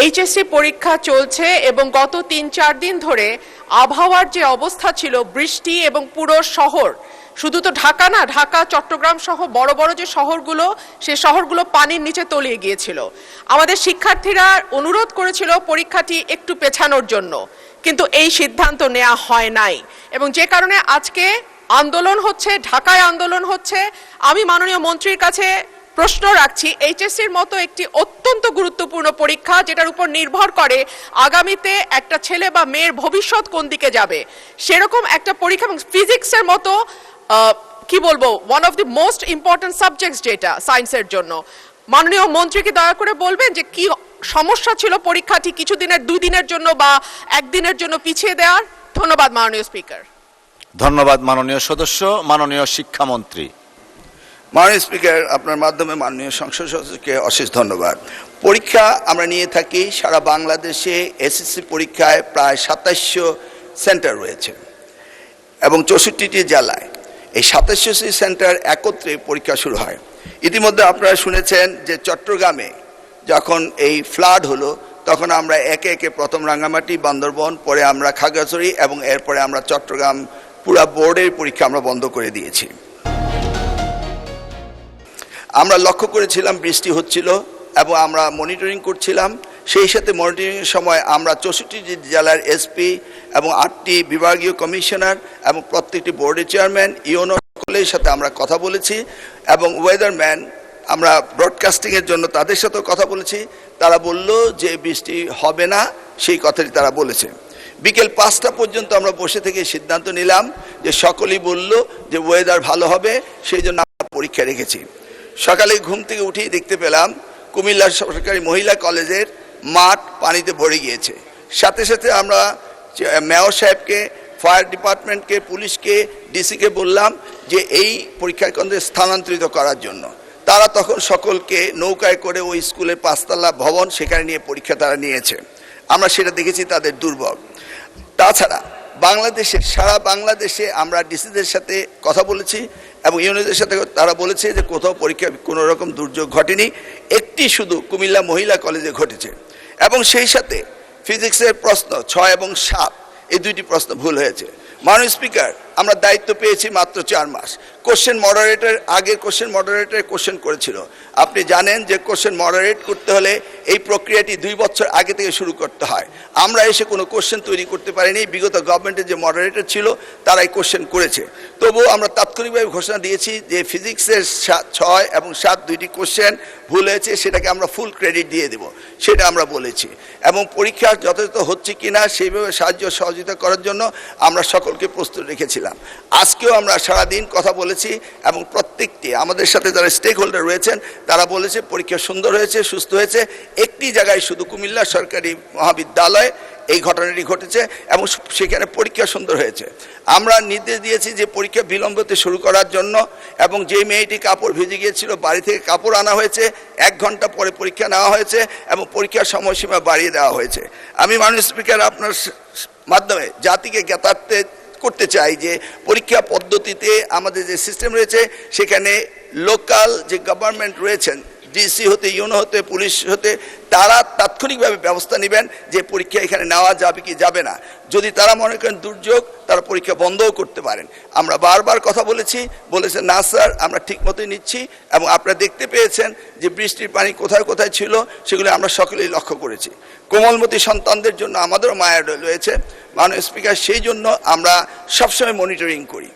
HSC পরীক্ষা চলছে এবং গত ৩-৪ দিন ধরে আবহাওয়ার যে অবস্থা ছিল, বৃষ্টি এবং পুরো শহর, শুধু তো ঢাকা না, ঢাকা চট্টগ্রাম সহ বড় বড় যে শহরগুলো, সেই শহরগুলো পানির নিচে তলিয়ে গিয়েছিল। আমাদের শিক্ষার্থীরা অনুরোধ করেছিল পরীক্ষাটি একটু পেছানোর জন্য, কিন্তু এই সিদ্ধান্ত নেওয়া হয় নাই এবং যে কারণে আজকে আন্দোলন হচ্ছে, ঢাকায় আন্দোলন হচ্ছে। আমি মাননীয় মন্ত্রীর কাছে প্রশ্ন রাখছি, এইচএসসির মতো একটি অত্যন্ত গুরুত্বপূর্ণ পরীক্ষা, যেটার উপর নির্ভর করে আগামীতে একটা ছেলে বা মেয়ের ভবিষ্যৎ কোন দিকে যাবে, সেরকম একটা পরীক্ষা, এবং ফিজিক্সের মতো কি বলবো, one of the most important subjects যেটা সায়েন্সের জন্য, মাননীয় মন্ত্রীকে দয়া করে বলবেন যে কি সমস্যা ছিল পরীক্ষাটি কিছুদিনের, 2 দিনের জন্য বা 1 দিনের জন্য পিছিয়ে দেওয়ার। ধন্যবাদ মাননীয় স্পিকার। ধন্যবাদ মাননীয় সদস্য। মাননীয় শিক্ষামন্ত্রী। মাননীয় স্পিকার, আপনার মাধ্যমে মাননীয় সংসদ সদস্যকে অশেষ ধন্যবাদ। পরীক্ষা আমরা নিয়ে থাকি সারা বাংলাদেশে। এসএসসি পরীক্ষায় প্রায় 2700 সেন্টার রয়েছে এবং 64টি জেলায় এই 2700টি সেন্টার একত্রে পরীক্ষা শুরু হয়। ইতিমধ্যে আপনারা শুনেছেন যে চট্টগ্রামে যখন এই ফ্লাড হলো, তখন আমরা একে একে প্রথম রাঙ্গামাটি, বান্দরবন, পরে আমরা খাগড়াছড়ি এবং এরপরে আমরা চট্টগ্রাম পুরা বোর্ডের পরীক্ষা আমরা বন্ধ করে দিয়েছি। আমরা লক্ষ্য করেছিলাম বৃষ্টি হচ্ছিল এবং আমরা মনিটরিং করছিলাম। সেই সাথে মনিটরিংয়ের সময় আমরা 64টি জেলার এসপি এবং 8টি বিভাগীয় কমিশনার এবং প্রত্যেকটি বোর্ডের চেয়ারম্যান, ইউনো সকলের সাথে আমরা কথা বলেছি এবং ওয়েদারম্যান, আমরা ব্রডকাস্টিংয়ের জন্য তাদের সাথেও কথা বলেছি। তারা বলল যে বৃষ্টি হবে না, সেই কথাটি তারা বলেছে। বিকেল 5টা পর্যন্ত আমরা বসে থেকে সিদ্ধান্ত নিলাম যে সকলেই বলল যে ওয়েদার ভালো হবে, সেই জন্য আমরা পরীক্ষা রেখেছি। সকালে ঘুম থেকে উঠেই দেখতে পেলাম কুমিল্লা সরকারি মহিলা কলেজের মাঠ পানিতে ভরে গিয়েছে। সাথে সাথে আমরা মেয়র সাহেবকে, ফায়ার ডিপার্টমেন্টকে, পুলিশকে, ডিসিকে বললাম যে এই পরীক্ষা কেন্দ্রে স্থানান্তরিত করার জন্য। তারা তখন সকলকে নৌকায় করে ওই স্কুলের 5তলা ভবন, সেখানে নিয়ে পরীক্ষা তারা নিয়েছে। আমরা সেটা দেখেছি তাদের দুর্ভোগ। তাছাড়া বাংলাদেশের, সারা বাংলাদেশে আমরা ডিসিদের সাথে কথা বলেছি এবং ইউনিয়নের সাথে তারা বলেছে যে কোথাও পরীক্ষা কোনো রকম দুর্যোগ ঘটেনি, একটি শুধু কুমিল্লা মহিলা কলেজে ঘটেছে। এবং সেই সাথে ফিজিক্সের প্রশ্ন 6 এবং 7, এই 2টি প্রশ্ন ভুল হয়েছে। মাননীয় স্পিকার, আমরা দায়িত্ব পেয়েছি মাত্র 4 মাস। কোশ্চেন মডারেটর, আগের কোশ্চেন মডারেটর কোশ্চেন করেছিল। আপনি জানেন যে কোশ্চেন মডারেট করতে হলে এই প্রক্রিয়াটি 2 বছর আগে থেকে শুরু করতে হয়। আমরা এসে কোনো কোশ্চেন তৈরি করতে পারিনি। বিগত গভর্নমেন্টের যে মডারেটর ছিল তারাই কোশ্চেন করেছে। তবুও আমরা তাৎক্ষণিকভাবে ঘোষণা দিয়েছি যে ফিজিক্সের 6 এবং 7 2টি কোশ্চেন ভুল হয়েছে, সেটাকে আমরা ফুল ক্রেডিট দিয়ে দেব, সেটা আমরা বলেছি। এবং পরীক্ষা যথাযথ হচ্ছে কিনা সেইভাবে সাহায্য সহযোগিতা করার জন্য আমরা সকলকে প্রস্তুত রেখেছিলাম। আজকেও আমরা সারাদিন কথা বলেছি এবং প্রত্যেকটি আমাদের সাথে যারা স্টেক হোল্ডার রয়েছেন তারা বলেছে পরীক্ষা সুন্দর হয়েছে, সুস্থ হয়েছে। একটি জায়গায় শুধু কুমিল্লা সরকারি মহাবিদ্যালয় এই ঘটনাটি ঘটেছে এবং সেখানে পরীক্ষা সুন্দর হয়েছে। আমরা নির্দেশ দিয়েছি যে পরীক্ষা বিলম্বতে শুরু করার জন্য এবং যে মেয়েটি কাপড় ভিজে গিয়েছিল বাড়ি থেকে কাপড় আনা হয়েছে, 1 ঘন্টা পরে পরীক্ষা নেওয়া হয়েছে এবং পরীক্ষার সময়সীমা বাড়িয়ে দেওয়া হয়েছে। আমি মাননীয় স্পিকার আপনার মাধ্যমে জাতিকে জ্ঞাতার্থে করতে চাই যে পরীক্ষা পদ্ধতিতে আমাদের যে সিস্টেম রয়েছে সেখানে লোকাল যে গভর্নমেন্ট রয়েছেন, ডিসি হতে, ইউনো হতে, পুলিশ হতে, তারা তাৎক্ষণিকভাবে ব্যবস্থা নেবেন যে পরীক্ষা এখানে নেওয়া যাবে কি যাবে না। যদি তারা মনে করেন দুর্যোগ, তারা পরীক্ষা বন্ধও করতে পারেন। আমরা বারবার কথা বলেছেন না স্যার, আমরা ঠিক মতোই নিচ্ছি এবং আপনারা দেখতে পেয়েছেন যে বৃষ্টির পানি কোথায় কোথায় ছিল সেগুলো আমরা সকলেই লক্ষ্য করেছি। কোমলমতি সন্তানদের জন্য আমাদেরও মায়া রয়েছে মাননীয় স্পিকার, সেই জন্য আমরা সবসময় মনিটরিং করি।